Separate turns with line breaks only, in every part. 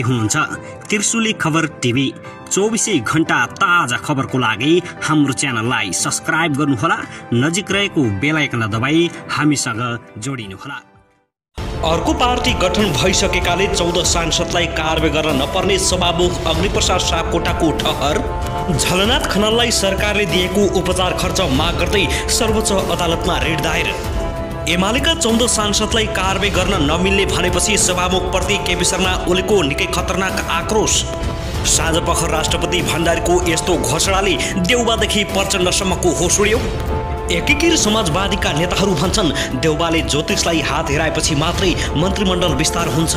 हेर्दै हुनुहुन्छ त्रिशुली खबर टिभी। 24 घण्टा ताजा खबरको लागि हाम्रो च्यानललाई सब्स्क्राइब गर्नुहोला, नजिक रहेको बेल आइकन दबाई हामीसँग जोडिनुहोला।
अर्को पार्टी गठन भइसकेकाले 14 सांसदलाई कारवाही गर्न नपर्ने सभामुख अग्निप्रसाद सापकोटाको ठहर। झलनाथ खनाललाई सरकारले दिएको उपचार खर्च माग गर्दै सर्वोच्च अदालतमा रिट दायर। एमालेका 14 सांसदलाई कारवाही गर्न नमिल्ने भनेपछि सभामुखप्रति केपी शर्मा ओलीको निकै खतरनाक आक्रोश। साँझपख राष्ट्रपति भण्डारीको यस्तो घोषणाले देउबादेखि प्रचण्डसम्मको होस उड्यो। एकीकृत समाजवादीका नेताहरू भन्छन् देउबाले ज्योतिषलाई हात हेराएपछि मात्रै मन्त्रीमण्डल विस्तार हुन्छ।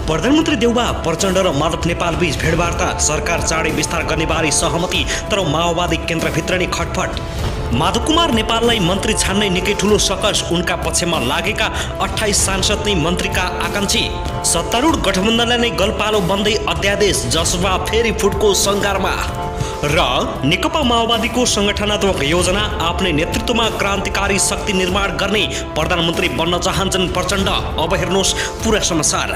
प्रधानमन्त्री देउबा, प्रचण्ड र माधव नेपाल बीच भेटवार्ता, सरकार चाँडै विस्तार गर्नेबारे सहमति, तर माओवादी केन्द्रभित्र नै खटपट। माधव कुमार नेपाललाई मन्त्री छान्ने निकै ठुलो सकस, उनका पक्षमा लागेका 28 सांसद नै मन्त्रीका आकांक्षी। सत्तारूढ गठबन्धनलाई नै गलपालो बन्दै अध्यादेश, जसमा फेरि फुटको सङ्घारमा। र नेकपा माओवादीको सङ्गठनात्मक योजना, आफ्नै नेतृत्वमा क्रान्तिकारी शक्ति निर्माण गर्ने प्रधानमन्त्री बन्न चाहन्छन् प्रचण्ड। अब हेर्नुहोस् पुरा समाचार।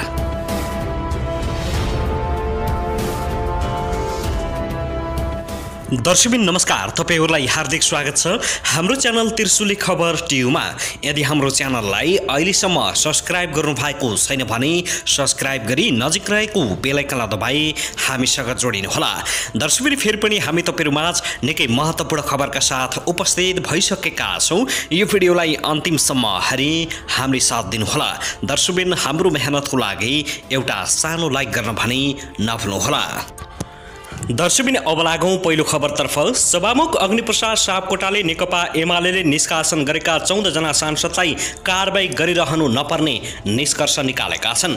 दर्शकबिन नमस्कार, तपाईहरुलाई हार्दिक स्वागत छ हाम्रो च्यानल त्रिशुली खबर टिभीमा। यदि हाम्रो च्यानललाई अहिलेसम्म सब्स्क्राइब गर्नु भएको छैन भने सब्स्क्राइब गरी नजिक रहेको बेल आइकनलाई दबाई हामीसँग जोडिनुहोला। दर्शकबिन फेरि पनि हामी तपाईहरुमाझ निकै महत्त्वपूर्ण खबरका साथ उपस्थित भइसकेका छौं। यो भिडियोलाई अन्तिमसम्म हेरी हामीले साथ दिनुहोला। दर्शकबिन हाम्रो मेहनतको लागि एउटा सानो लाइक गर्न भने नभुल्नुहोला। दर्शकबिन अब लागौं पहिलो खबरतर्फ। सभामुख अग्निप्रसाद सापकोटाले नेकपा एमाले निष्कासन गरेका 14 जना सांसदलाई कारबाही गरिरहनु नपर्ने निष्कर्ष निकालेका छन्।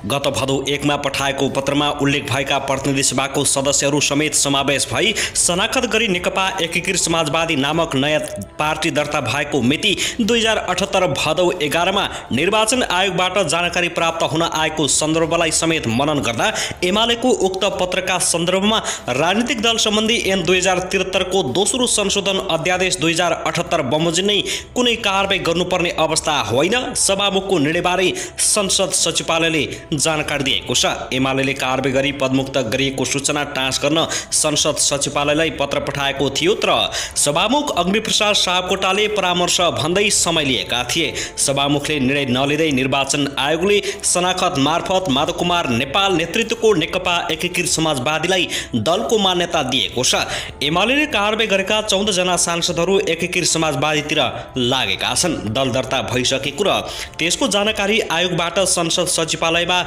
गत भदौ 1 मा पठाएको पत्रमा उल्लेख भएका प्रतिनिधि सभाको सदस्यहरू समेत समावेश भई शनाखत गरी नेकपा एकीकृत समाजवादी नामक नयाँ पार्टी दर्ता भएको मिति 2078 भदौ 11 मा निर्वाचन आयोगबाट जानकारी प्राप्त हुन आएको सन्दर्भलाई समेत मनन गर्दा एमालेको उक्त पत्रका सन्दर्भ राजनीतिक दल सम्बन्धी ऐन 2073 को दोस्रो संशोधन अध्यादेश 2078 बमोजिम नै कुनै कारबाही गर्नुपर्ने अवस्था होइन। सभामुखको निर्णयबारे संसद सचिवालयले जानकारी दिएको छ। एमालेले कारबाही गरी पदमुक्त गरिएको सूचना टाँस गर्न संसद सचिवालयलाई पत्र पठाएको थियो, तर सभामुख अग्निप्रसाद सापकोटाले परामर्श भन्दै समय लिएका थिए। सभामुखले निर्णय नलिँदै निर्वाचन आयोगले शनाखत मार्फत माधव कुमार नेपाल नेतृत्वको नेकपा एकीकृत समाजवादीलाई दलको मान्यता दिएको छ। एमालेले कारबाही गरेका 14 जना सांसदहरू एकीकृत समाजवादीतिर लागेका छन्। दल दर्ता भइसकेको र त्यसको जानकारी आयोगबाट संसद सचिवालयमा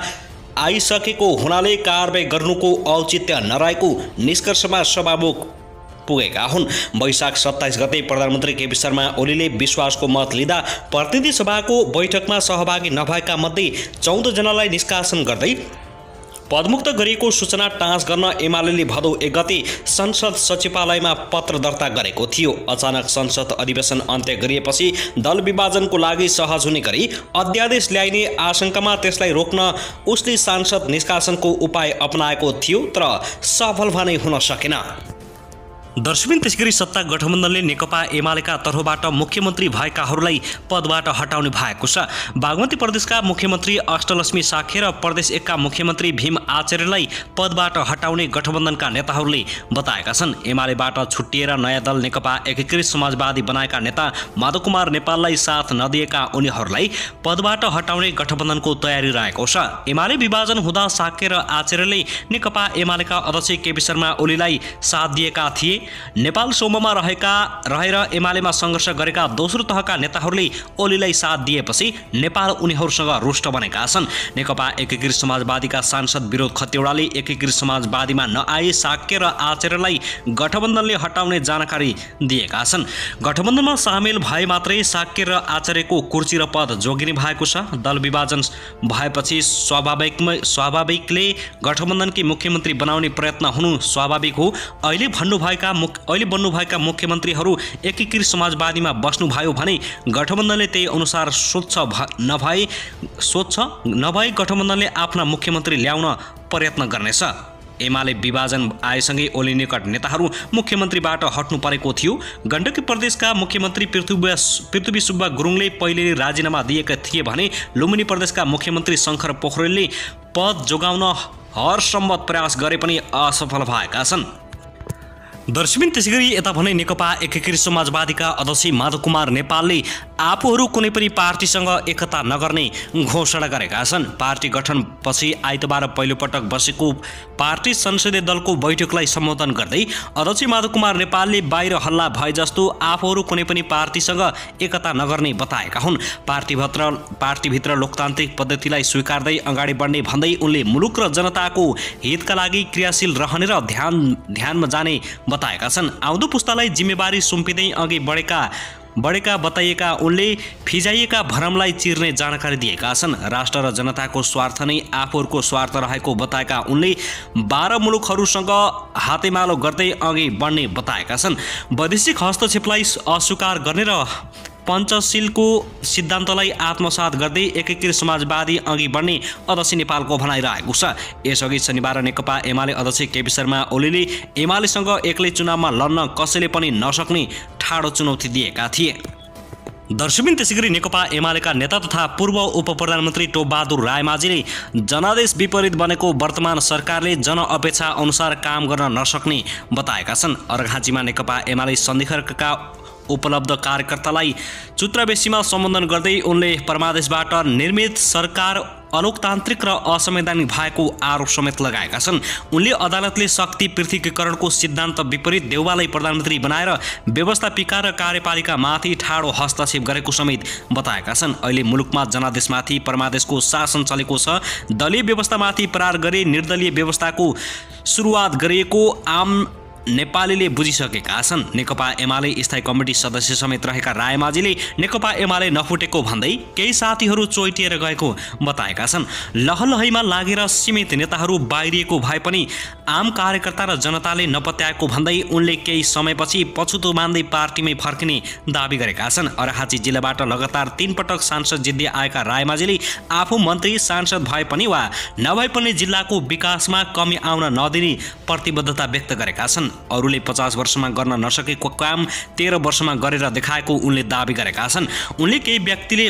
आइसकेको हुनाले कारबाही गर्नुको औचित्य नरहेको निष्कर्षमा सभामुख पुगेका हुन्। वैशाख 27 गते प्रधानमन्त्री केपी शर्मा ओलीले विश्वासको मत लिँदा प्रतिनिधि सभाको बैठकमा सहभागी नभएका मध्ये 14 जनालाई निष्कासन गर्दै पदमुक्त गरिएको सूचना टाँस गर्न एमालेले भदौ 1 गते संसद सचिवालयमा पत्र दर्ता गरेको थियो। अचानक संसद अधिवेशन अन्त्य गरिएपछि दल विभाजनको लागि सहज हुने गरी अध्यादेश ल्याइने आशंकामा त्यसलाई रोक्न उसले सांसद निष्कासनको उपाय अपनाएको थियो, तर सफल भने हुन सकेन। दर्शकबिन त्यसगरी सत्ता गठबन्धनले नेकपा एमालेका तर्फबाट मुख्यमन्त्री भएकाहरूलाई पदबाट हटाउने भएको छ। बागमती प्रदेशका मुख्यमन्त्री अष्टलक्ष्मी साखे र प्रदेश 1 का मुख्यमन्त्री भीम आचार्यलाई पदबाट हटाउने गठबन्धनका नेताहरूले बताएका छन्। एमालेबाट छुट्टिएर नयाँ दल नेकपा एकीकृत समाजवादी बनाएका नेता माधव कुमार नेपाललाई साथ नदिएका उनीहरूलाई पदबाट हटाउने गठबन्धनको तयारी रहेको छ। एमाले विभाजन हुँदा साखे र आचार्यले नेकपा एमालेका अध्यक्ष केपी शर्मा ओलीलाई साथ दिएका थिए। नेपाल सोममा रहेर एमालेमा सङ्घर्ष गरेका दोस्रो तहका नेताहरूले ओलीलाई साथ दिएपछि नेपाल उनीहरूसँग रुष्ट बनेका छन्। नेकपा एकीकृत समाजवादीका सांसद विरोध खतिवडाले एकीकृत समाजवादीमा नआए साक्य र आचार्यलाई गठबन्धनले हटाउने जानकारी दिएका छन्। गठबन्धनमा सामेल भए मात्रै साक्य र आचार्यको कुर्सी र पद जोगिने भएको छ। दल विभाजन भएपछि स्वाभाविकले गठबन्धनकी मुख्यमन्त्री बनाउने प्रयत्न हुनु स्वाभाविक हो। अहिले बन्नुभएका मुख्यमन्त्रीहरू एकीकृत समाजवादीमा बस्नुभयो भने गठबन्धनले त्यही अनुसार सोच्छ नभए गठबन्धनले आफ्ना मुख्यमन्त्री ल्याउन प्रयत्न गर्नेछ। एमाले विभाजन आएसँगै ओली निकट नेताहरू मुख्यमन्त्रीबाट हट्नु परेको थियो। गण्डकी प्रदेशका मुख्यमन्त्री पृथ्वी सुब्बा गुरुङले पहिले राजीनामा दिएका थिए भने लुम्बिनी प्रदेशका मुख्यमन्त्री शङ्कर पोखरेलले पद जोगाउन हरसम्भव प्रयास गरे पनि असफल भएका छन्। दर्शकबिन त्यसैगरी यता भने नेकपा एकीकृत समाजवादीका अध्यक्ष माधव कुमार नेपालले आफूहरू कुनै पनि पार्टीसँग एकता नगर्ने घोषणा गरेका छन्। पार्टी गठनपछि आइतबार पहिलोपटक बसेको पार्टी संसदीय दलको बैठकलाई सम्बोधन गर्दै अध्यक्ष माधव कुमार नेपालले बाहिर हल्ला भए जस्तो आफूहरू कुनै पनि पार्टीसँग एकता नगर्ने बताएका हुन्। पार्टीभित्र लोकतान्त्रिक पद्धतिलाई स्वीकार्दै अगाडि बढ्ने भन्दै उनले मुलुक र जनताको हितका लागि क्रियाशील रहने र ध्यानमा जाने बताएका छन्। आउँदो पुस्तालाई जिम्मेवारी सुम्पिँदै अघि बढेका बताइएका उनले फिजाइएका भरमलाई चिर्ने जानकारी दिएका छन्। राष्ट्र र जनताको स्वार्थ नै आफूहरूको स्वार्थ रहेको बताएका उनले 12 मुलुकहरूसँग हातेमालो गर्दै अघि बढ्ने बताएका छन्। वैदेशिक हस्तक्षेपलाई अस्वीकार गर्ने र पञ्चशीलको सिद्धान्तलाई आत्मसात गर्दै एकीकृत समाजवादी अघि बढ्ने अध्यक्ष नेपालको भनाइरहेको छ। यसअघि शनिबार नेकपा एमाले अध्यक्ष केपी शर्मा ओलीले एमालेसँग एक्लै चुनावमा लड्न कसैले पनि नसक्ने ठाडो चुनौती दिएका थिए। दर्शकबिन त्यसैगरी नेकपा एमालेका नेता तथा पूर्व उपप्रधानमन्त्री टोपबहादुर रायमाझीले जनादेश विपरीत बनेको वर्तमान सरकारले जनअपेक्षा अनुसार काम गर्न नसक्ने बताएका छन्। अर्घाँचीमा नेकपा एमाले सन्धिखर्कका उपलब्ध कार्यकर्तालाई चुत्रबेसीमा सम्बोधन गर्दै उनले परमादेशबाट निर्मित सरकार अलोकतान्त्रिक र असंवैधानिक भएको आरोप समेत लगाएका छन्। उनले अदालतले शक्ति पृथकीकरणको सिद्धान्त विपरीत देउवालाई प्रधानमन्त्री बनाएर व्यवस्थापिका र कार्यपालिकामाथि ठाडो हस्तक्षेप गरेको समेत बताएका छन्। अहिले मुलुकमा जनादेशमाथि परमादेशको शासन चलेको छ। दलीय व्यवस्थामाथि प्रहार गरी निर्दलीय व्यवस्थाको सुरुवात गरिएको आम नेपालीले बुझिसकेका छन्। नेकपा एमाले स्थायी कमिटी सदस्य समेत रहेका रायमाझीले नेकपा एमाले नफुटेको भन्दै केही साथीहरू चोइटिएर गएको बताएका छन्। लहलहैमा लागेर सीमित नेताहरू बाहिरिएको भए पनि आम कार्यकर्ता र जनताले नपत्याएको भन्दै उनले केही समयपछि पछुतो मान्दै पार्टीमै फर्किने दाबी गरेका छन्। अर्घाँची जिल्लाबाट लगातार 3 पटक सांसद जित्दै आएका रायमाझीले आफू मन्त्री सांसद भए पनि वा नभए पनि जिल्लाको विकासमा कमी आउन नदिने प्रतिबद्धता व्यक्त गरेका छन्। अरूले 50 वर्षमा गर्न नसकेको काम 13 वर्षमा गरेर देखाएको उनले दाबी गरेका छन्। उनले केही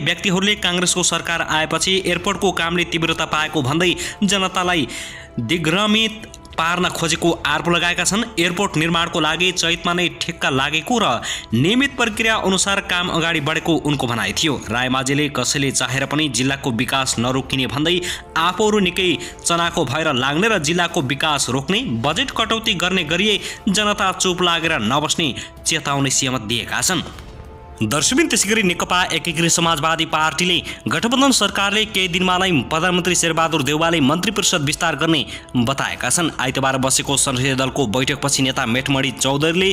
व्यक्तिहरूले काङ्ग्रेसको सरकार आएपछि एयरपोर्टको कामले तीव्रता पाएको भन्दै जनतालाई दिग्भ्रमित पार्न खोजेको आरोप लगाएका छन्। एयरपोर्ट निर्माणको लागि चैतमा नै ठेक्का लागेको र नियमित प्रक्रिया अनुसार काम अगाडि बढेको उनको भनाइ थियो। रायमाझीले कसैले चाहेर पनि जिल्लाको विकास नरोकिने भन्दै आफूहरू निकै चनाखो भएर लाग्ने र जिल्लाको विकास रोक्ने, बजेट कटौती गर्ने गरिए जनता चुप लागेर नबस्ने चेतावनी समेत दिएका छन्। दर्शकबिन त्यसैगरी नेकपा एकीकृत समाजवादी पार्टीले गठबन्धन सरकारले केही दिनमा नै प्रधानमन्त्री शेरबहादुर देउवाले मन्त्री परिषद विस्तार गर्ने बताएका छन्। आइतबार बसेको संसदीय दलको बैठकपछि नेता मेठमणि चौधरीले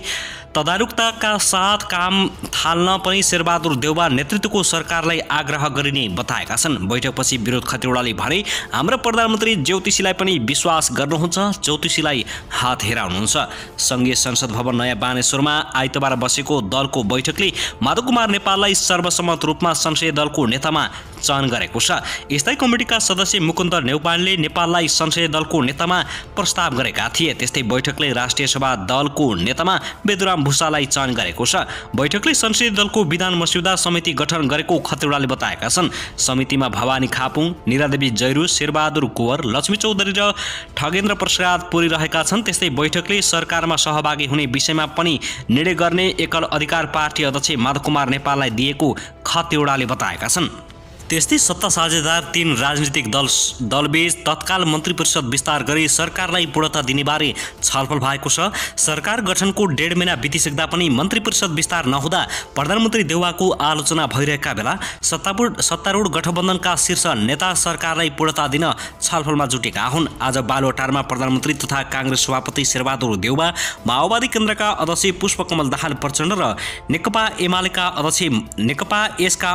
तदारुकताका साथ काम थाल्न पनि शेरबहादुर देउवा नेतृत्वको सरकारलाई आग्रह गरिने बताएका छन्। बैठकपछि विरोध खतिवड़ाले भने हाम्रो प्रधानमन्त्री ज्योतिषीलाई पनि विश्वास गर्नुहुन्छ, ज्योतिषीलाई हात हेराउनुहुन्छ। संघीय संसद भवन नयाँ बानेश्वरमा आइतबार बसेको दलको बैठकले माधव कुमार नेपाललाई सर्वसम्मत रूपमा संसदीय दलको नेतामा चयन गरेको छ। स्थायी कमिटीका सदस्य मुकुन्द नेउपानेले नेपाललाई संसदीय दलको नेतामा प्रस्ताव गरेका थिए। त्यस्तै बैठकले राष्ट्रिय सभा दलको नेतामा बेदुराम भूषाललाई चयन गरेको छ। बैठकले संसदीय दलको विधान मस्यौदा समिति गठन गरेको खतिवड़ाले बताएका छन्। समितिमा भवानी खापुङ, निरादेवी जैरू, शेरबहादुर कुँवर, लक्ष्मी चौधरी र ठगेन्द्र प्रसाद पुरी रहेका छन्। त्यस्तै बैठकले सरकारमा सहभागी हुने विषयमा पनि निर्णय गर्ने एकल अधिकार पार्टी अध्यक्ष माधव कुमार नेपाललाई दिएको खतिवड़ाले बताएका छन्। त्यस्तै सत्ता साझेदार 3 राजनीतिक दलबीच तत्काल मन्त्री परिषद विस्तार गरी सरकारलाई पूर्णता दिनेबारे छलफल भएको छ। सरकार गठनको 1.5 महिना बितिसक्दा पनि मन्त्री परिषद विस्तार नहुँदा प्रधानमन्त्री देउवाको आलोचना भइरहेका बेला सत्तारूढ गठबन्धनका शीर्ष नेता सरकारलाई पूर्णता दिन छलफलमा जुटेका हुन्। आज बालुवाटारमा प्रधानमन्त्री तथा काङ्ग्रेस सभापति शेरबहादुर देउवा, माओवादी केन्द्रका अध्यक्ष पुष्पकमल दाहाल प्रचण्ड र नेकपा एमालेका यसका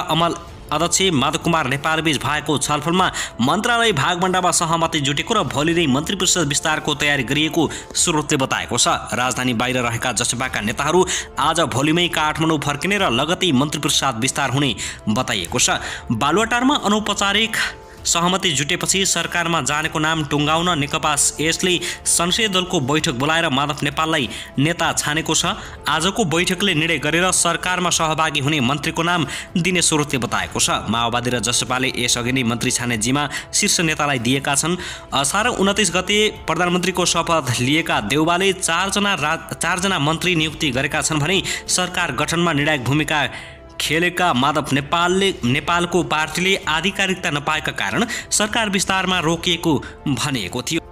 अध्यक्ष माधव कुमार नेपाल बीच भएको छलफलमा मन्त्रालय भागभण्डामा सहमति जुटेको र भोलि नै मन्त्री परिषद विस्तारको तयारी गरिएको स्रोतले बताएको छ। राजधानी बाहिर रहेका जसपाका नेताहरू आज भोलिमै काठमाडौँ फर्किने र लगतै मन्त्री परिषद विस्तार हुने बताइएको छ। बालुवाटारमा अनौपचारिक सहमति जुटेपछि सरकारमा जानेको नाम टुङ्गाउन नेकपा एसले संसदीय दलको बैठक बोलाएर माधव नेपाललाई नेता छानेको छ। आजको बैठकले निर्णय गरेर सरकारमा सहभागी हुने मन्त्रीको नाम दिने स्रोतले बताएको छ। माओवादी र जसपाले यसअघि नै मन्त्री छाने जिम्मा शीर्ष नेतालाई दिएका छन्। असार 29 गते प्रधानमन्त्रीको शपथ लिएका देउवाले चारजना मन्त्री नियुक्ति गरेका छन् भने सरकार गठनमा निर्णायक भूमिका खेलेका माधव नेपालको पार्टीले आधिकारिकता नपाएका कारण सरकार विस्तारमा रोकिएको भनिएको थियो।